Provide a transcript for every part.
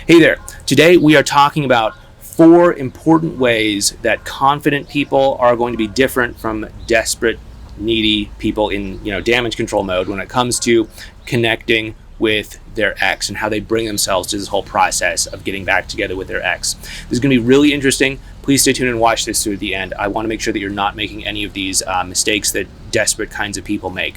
Hey there. Today we are talking about 4 important ways that confident people are going to be different from desperate, needy people in, damage control mode when it comes to connecting with their ex and how they bring themselves to this whole process of getting back together with their ex. This is going to be really interesting. Please stay tuned and watch this through the end. I want to make sure that you're not making any of these mistakes that desperate kinds of people make.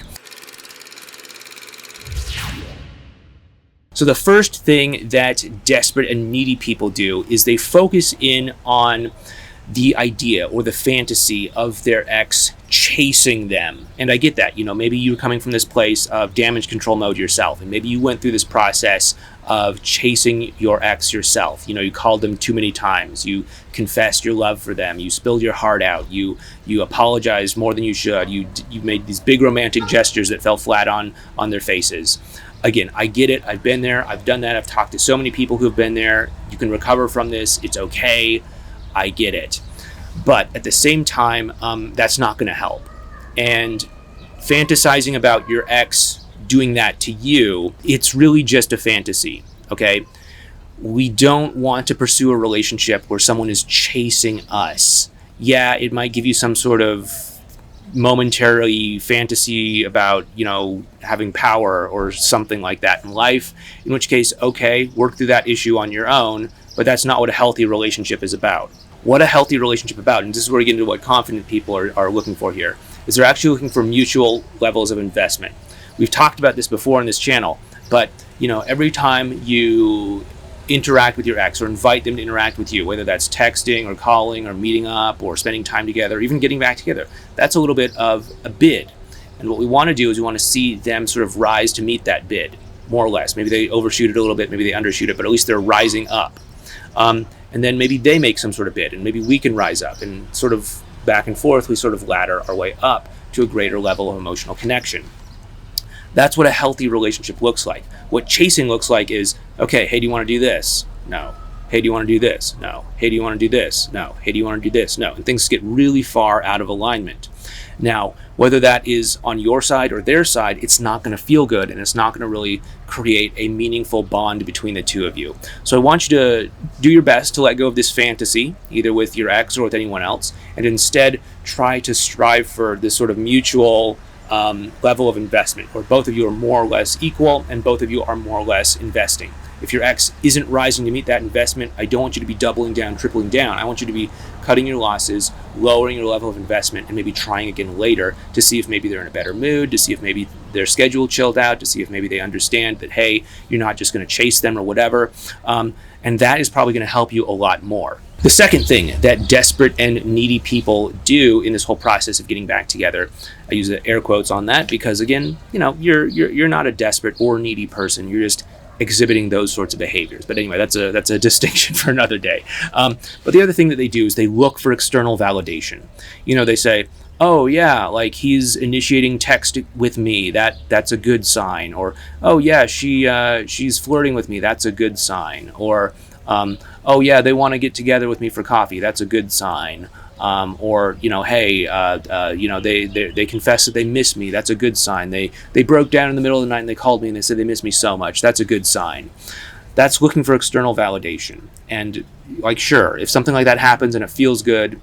So the first thing that desperate and needy people do is they focus in on the idea or the fantasy of their ex chasing them. And I get that, maybe you're coming from this place of damage control mode yourself, and maybe you went through this process of chasing your ex yourself. You called them too many times, you confessed your love for them, you spilled your heart out, you apologized more than you should, you made these big romantic gestures that fell flat on their faces. Again, I get it. I've been there. I've done that. I've talked to so many people who have been there. You can recover from this. It's okay. I get it. But at the same time, that's not going to help. And fantasizing about your ex doing that to you, it's really just a fantasy, okay? We don't want to pursue a relationship where someone is chasing us. Yeah, it might give you some sort of momentary fantasy about, having power or something like that in life, in which case, okay, work through that issue on your own, but that's not what a healthy relationship is about. What a healthy relationship about, and this is where we get into what confident people are looking for here, is they're actually looking for mutual levels of investment. We've talked about this before on this channel, but, every time you interact with your ex or invite them to interact with you, whether that's texting or calling or meeting up or spending time together, or even getting back together, that's a little bit of a bid. And what we want to do is we want to see them sort of rise to meet that bid, more or less. Maybe they overshoot it a little bit, maybe they undershoot it, but at least they're rising up. And then maybe they make some sort of bid, and maybe we can rise up, and sort of back and forth, we sort of ladder our way up to a greater level of emotional connection. That's what a healthy relationship looks like. What chasing looks like is, okay, hey, do you want to do this? No. Hey, do you want to do this? No. Hey, do you want to do this? No. Hey, do you want to do this? No. And things get really far out of alignment. Now, whether that is on your side or their side, it's not going to feel good, and it's not going to really create a meaningful bond between the two of you. So I want you to do your best to let go of this fantasy, either with your ex or with anyone else, and instead try to strive for this sort of mutual level of investment, where both of you are more or less equal and both of you are more or less investing. If your ex isn't rising to meet that investment, I don't want you to be doubling down, tripling down. I want you to be cutting your losses, lowering your level of investment, and maybe trying again later to see if maybe they're in a better mood, to see if maybe their schedule chilled out, to see if maybe they understand that, hey, you're not just going to chase them or whatever. And that is probably going to help you a lot more. The second thing that desperate and needy people do in this whole process of getting back together, I use the air quotes on that because, again, you're not a desperate or needy person. You're just exhibiting those sorts of behaviors. But anyway, that's a distinction for another day. But the other thing that they do is they look for external validation. They say, oh yeah, like he's initiating text with me, that's a good sign. Or, oh yeah, she's flirting with me, that's a good sign. Or, oh yeah, they want to get together with me for coffee, that's a good sign. Or, hey, they confess that they miss me, that's a good sign. They broke down in the middle of the night and they called me and they said they miss me so much, that's a good sign. That's looking for external validation. And sure, if something like that happens and it feels good,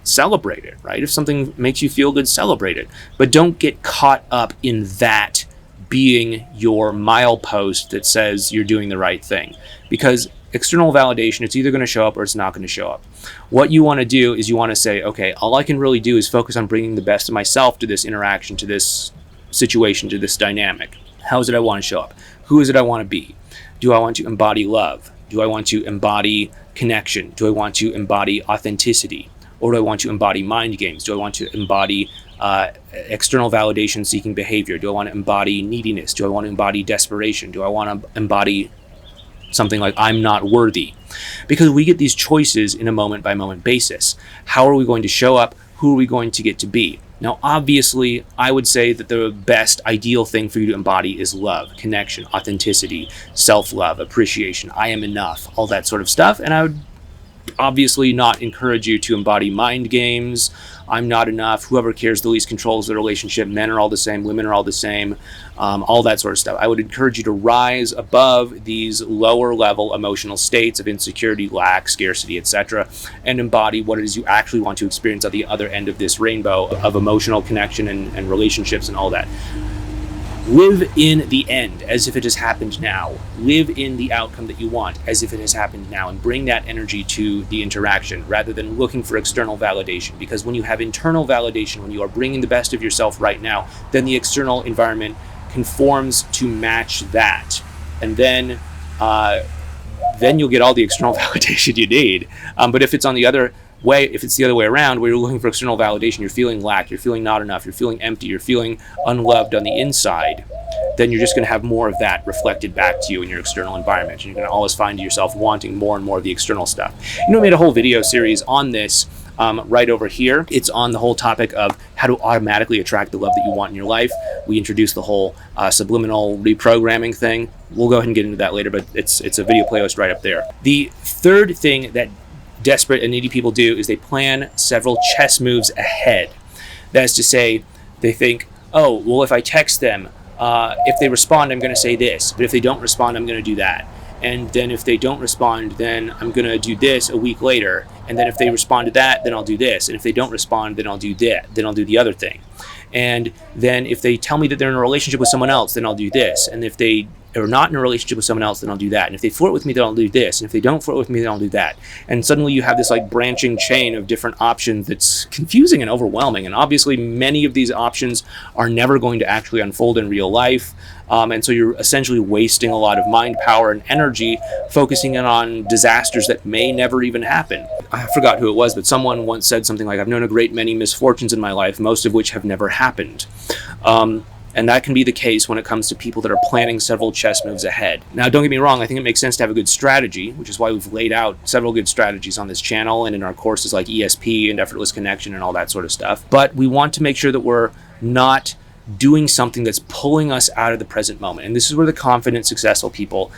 celebrate it, right? If something makes you feel good, celebrate it. But don't get caught up in that being your milepost that says you're doing the right thing. Because external validation, it's either going to show up or it's not going to show up. What you want to do is you want to say, okay, all I can really do is focus on bringing the best of myself to this interaction, to this situation, to this dynamic. How is it I want to show up? Who is it I want to be? Do I want to embody love? Do I want to embody connection? Do I want to embody authenticity? Or do I want to embody mind games? Do I want to embody external validation seeking behavior? Do I want to embody neediness? Do I want to embody desperation? Do I want to embody something like I'm not worthy? Because we get these choices in a moment by moment basis. How are we going to show up? Who are we going to get to be? Now, obviously, I would say that the best ideal thing for you to embody is love, connection, authenticity, self-love, appreciation, I am enough, all that sort of stuff. And I would obviously not encourage you to embody mind games. I'm not enough. Whoever cares the least controls the relationship. Men are all the same. Women are all the same. All that sort of stuff. I would encourage you to rise above these lower level emotional states of insecurity, lack, scarcity, etc., and embody what it is you actually want to experience at the other end of this rainbow of emotional connection and relationships and all that. Live in the end as if it has happened now. Live in the outcome that you want as if it has happened now, and bring that energy to the interaction rather than looking for external validation. Because when you have internal validation, when you are bringing the best of yourself right now, then the external environment conforms to match that. And then you'll get all the external validation you need. But if it's the other way around, where you're looking for external validation, you're feeling lack, you're feeling not enough, you're feeling empty, you're feeling unloved on the inside, then you're just going to have more of that reflected back to you in your external environment. And you're going to always find yourself wanting more and more of the external stuff. I made a whole video series on this right over here. It's on the whole topic of how to automatically attract the love that you want in your life. We introduced the whole subliminal reprogramming thing. We'll go ahead and get into that later, but it's a video playlist right up there. The third thing that desperate and needy people do is they plan several chess moves ahead. That is to say, they think, oh, well, if I text them, if they respond, I'm going to say this, but if they don't respond, I'm going to do that. And then if they don't respond, then I'm going to do this a week later. And then if they respond to that, then I'll do this. And if they don't respond, then I'll do that. Then I'll do the other thing. And then if they tell me that they're in a relationship with someone else, then I'll do this. And if they are not in a relationship with someone else, then I'll do that. And if they flirt with me, then I'll do this. And if they don't flirt with me, then I'll do that. And suddenly you have this like branching chain of different options that's confusing and overwhelming. And obviously many of these options are never going to actually unfold in real life. And so you're essentially wasting a lot of mind power and energy focusing in on disasters that may never even happen. I forgot who it was, but someone once said something like, I've known a great many misfortunes in my life, most of which have never happened. And that can be the case when it comes to people that are planning several chess moves ahead. Now, don't get me wrong, I think it makes sense to have a good strategy, which is why we've laid out several good strategies on this channel and in our courses like ESP and Effortless Connection and all that sort of stuff. But we want to make sure that we're not doing something that's pulling us out of the present moment. And this is where the confident, successful people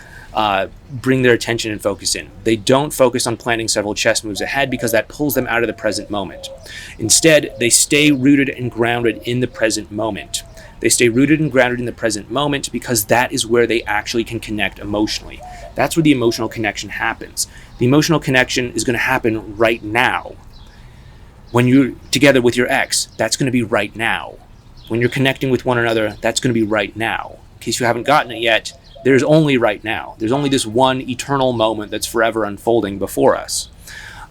bring their attention and focus in. They don't focus on planning several chess moves ahead because that pulls them out of the present moment. Instead, they stay rooted and grounded in the present moment. They stay rooted and grounded in the present moment because that is where they actually can connect emotionally. That's where the emotional connection happens. The emotional connection is going to happen right now. When you're together with your ex, that's going to be right now. When you're connecting with one another, that's going to be right now. In case you haven't gotten it yet, there's only right now. There's only this one eternal moment that's forever unfolding before us.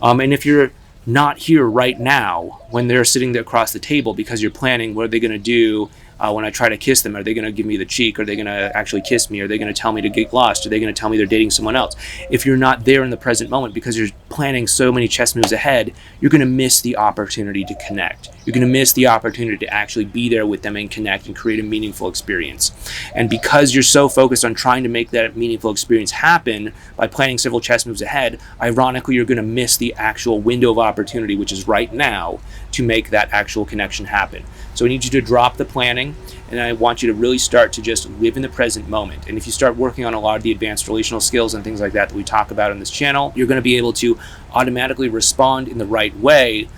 And if you're not here right now, when they're sitting there across the table because you're planning what are they going to do when I try to kiss them, are they going to give me the cheek? Are they going to actually kiss me? Are they going to tell me to get lost? Are they going to tell me they're dating someone else? If you're not there in the present moment because you're planning so many chess moves ahead, you're going to miss the opportunity to connect. You're going to miss the opportunity to actually be there with them and connect and create a meaningful experience. And because you're so focused on trying to make that meaningful experience happen by planning several chess moves ahead, ironically, you're going to miss the actual window of opportunity, which is right now, to make that actual connection happen. So I need you to drop the planning, and I want you to really start to just live in the present moment. And if you start working on a lot of the advanced relational skills and things like that we talk about on this channel, you're going to be able to automatically respond in the right way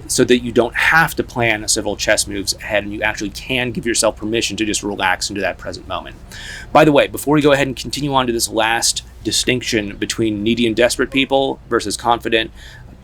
so that you don't have to plan several chess moves ahead, and you actually can give yourself permission to just relax into that present moment. By the way, before we go ahead and continue on to this last distinction between needy and desperate people versus confident,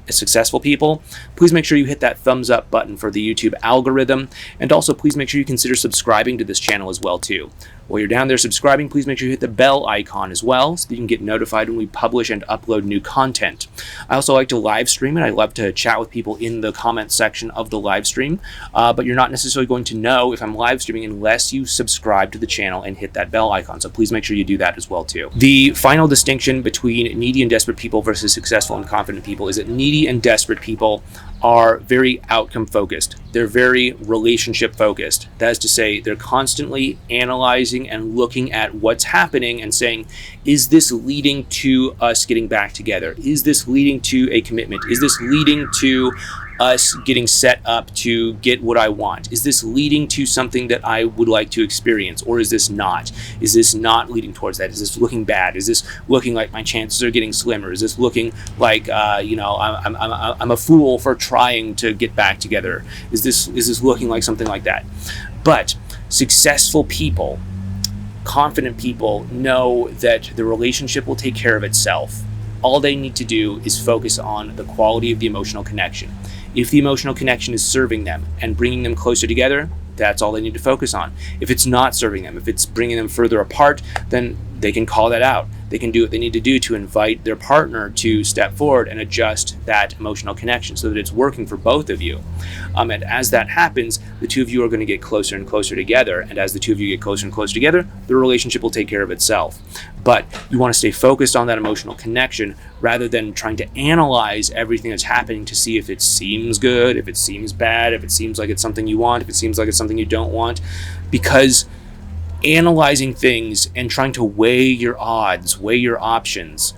successful people, please make sure you hit that thumbs up button for the YouTube algorithm, and also please make sure you consider subscribing to this channel as well too. While you're down there subscribing, please make sure you hit the bell icon as well so that you can get notified when we publish and upload new content. I also like to live stream, and I love to chat with people in the comment section of the live stream, but you're not necessarily going to know if I'm live streaming unless you subscribe to the channel and hit that bell icon, so please make sure you do that as well too. The final distinction between needy and desperate people versus successful and confident people is that needy and desperate people are very outcome focused. They're very relationship focused. That is to say, they're constantly analyzing and looking at what's happening and saying, is this leading to us getting back together? Is this leading to a commitment? Is this leading to us getting set up to get what I want? Is this leading to something that I would like to experience, or is this not? Is this not leading towards that? Is this looking bad? Is this looking like my chances are getting slimmer? Is this looking like I'm a fool for trying to get back together? Is this looking like something like that? But successful people, confident people, know that the relationship will take care of itself. All they need to do is focus on the quality of the emotional connection. If the emotional connection is serving them and bringing them closer together, that's all they need to focus on. If it's not serving them, if it's bringing them further apart, then they can call that out. They can do what they need to do to invite their partner to step forward and adjust that emotional connection so that it's working for both of you. And as that happens, the two of you are going to get closer and closer together. And as the two of you get closer and closer together, the relationship will take care of itself. But you want to stay focused on that emotional connection rather than trying to analyze everything that's happening to see if it seems good, if it seems bad, if it seems like it's something you want, if it seems like it's something you don't want. Because analyzing things and trying to weigh your odds, weigh your options,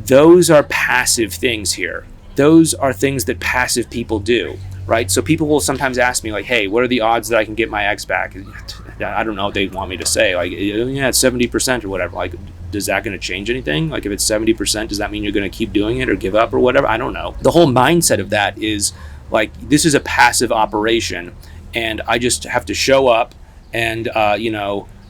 those are passive things here. Those are things that passive people do, right? So people will sometimes ask me like, hey, what are the odds that I can get my ex back? I don't know what they want me to say. Like, yeah, it's 70% or whatever. Like, is that going to change anything? Like, if it's 70%, does that mean you're going to keep doing it or give up or whatever? I don't know. The whole mindset of that is like, this is a passive operation and I just have to show up and,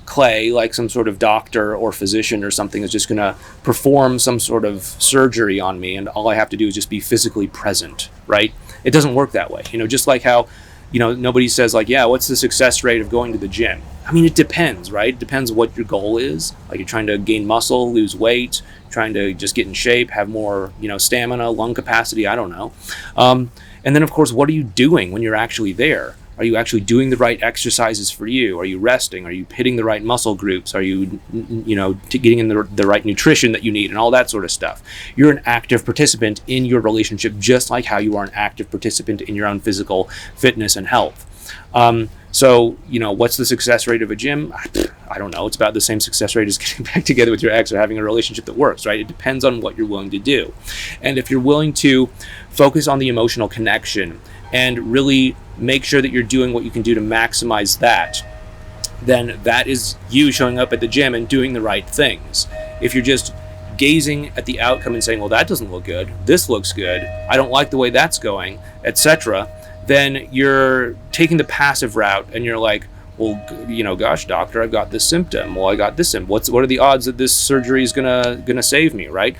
Clay, like some sort of doctor or physician or something, is just going to perform some sort of surgery on me, and all I have to do is just be physically present, right? It doesn't work that way. Just like how, nobody says like, yeah, what's the success rate of going to the gym? I mean, it depends, right? It depends what your goal is. Like, you're trying to gain muscle, lose weight, trying to just get in shape, have more, stamina, lung capacity, I don't know. And then, of course, what are you doing when you're actually there? Are you actually doing the right exercises for you? Are you resting? Are you hitting the right muscle groups? Are you, getting in the right nutrition that you need and all that sort of stuff? You're an active participant in your relationship, just like how you are an active participant in your own physical fitness and health. So, what's the success rate of a gym? I don't know. It's about the same success rate as getting back together with your ex or having a relationship that works, right? It depends on what you're willing to do. And if you're willing to focus on the emotional connection and really make sure that you're doing what you can do to maximize that, then that is you showing up at the gym and doing the right things. If you're just gazing at the outcome and saying, well, that doesn't look good, this looks good, I don't like the way that's going, etc., then you're taking the passive route and you're like, well, gosh, doctor, I've got this symptom. Well, I got this symptom. What are the odds that this surgery is gonna save me, right?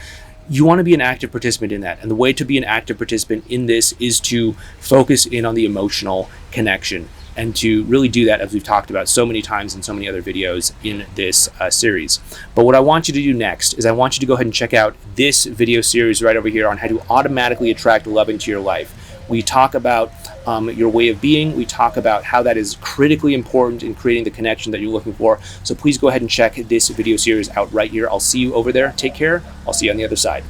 You want to be an active participant in that. And the way to be an active participant in this is to focus in on the emotional connection and to really do that, as we've talked about so many times in so many other videos in this series. But what I want you to do next is I want you to go ahead and check out this video series right over here on how to automatically attract love into your life. We talk about your way of being. We talk about how that is critically important in creating the connection that you're looking for. So please go ahead and check this video series out right here. I'll see you over there. Take care. I'll see you on the other side.